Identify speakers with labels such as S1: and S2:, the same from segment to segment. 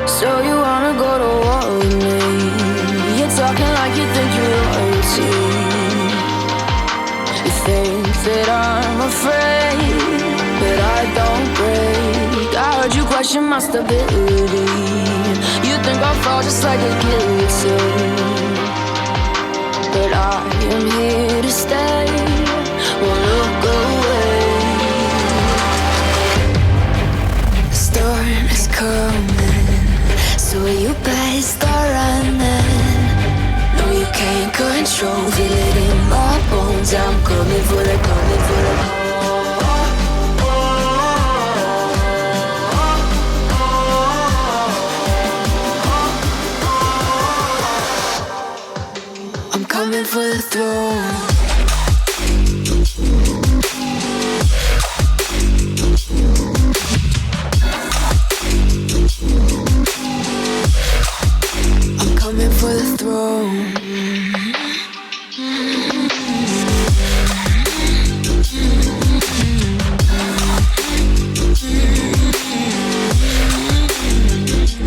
S1: So you wanna go to war with me? You're talking like you think you're royalty. You think that I'm afraid, but I don't break. I heard you question my stability. You think I'll fall just like a guillotine, but I am here to stay. Won't look away. The storm is coming, so you better start running. No, you can't control, feel it in my bones. I'm coming for the, coming for the. I'm coming for the throne. For the throne.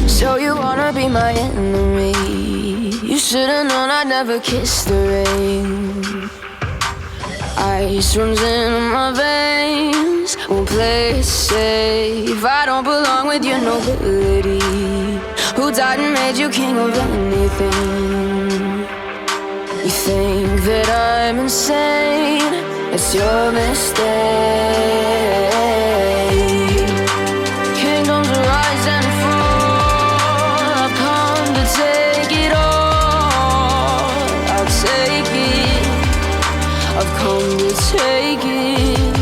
S1: So you wanna be my enemy? You should've known I'd never kiss the rain. Ice runs in my veins, won't play it safe. I don't belong with your nobility. Who died and made you king of anything? You think that I'm insane? It's your mistake. Kingdoms rise and fall. I've come to take it all. I'll take it. I've come to take it.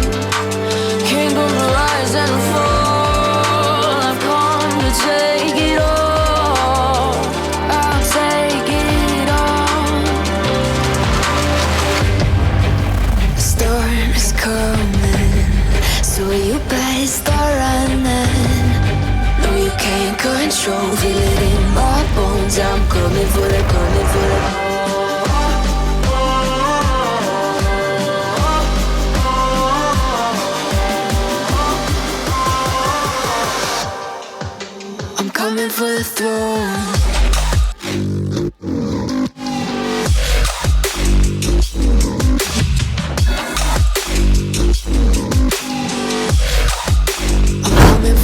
S1: Kingdoms rise and fall. I've come to take it all. So you better start running. No, you can't control, feel it in my bones. I'm coming for the, coming for the. I'm coming for the throne.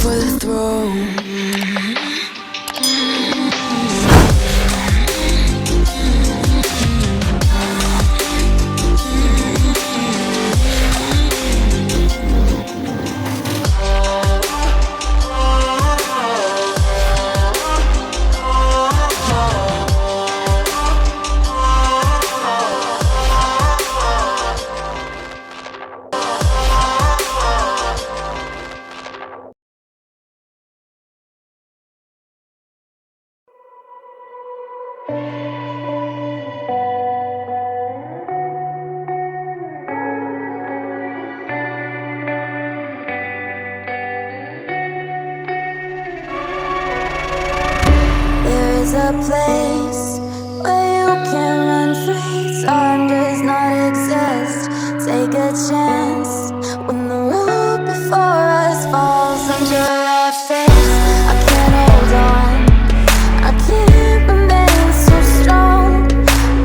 S1: For the throne. There's a place where you can run free. Time does not exist. Take a chance when the road before us falls under our face. I can't hold on, I can't remain so strong.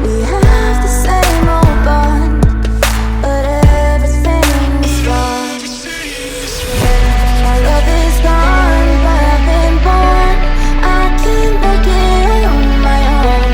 S1: We have the same old bond, but everything is wrong. My love is gone, but I've been born. I can't make it on my own.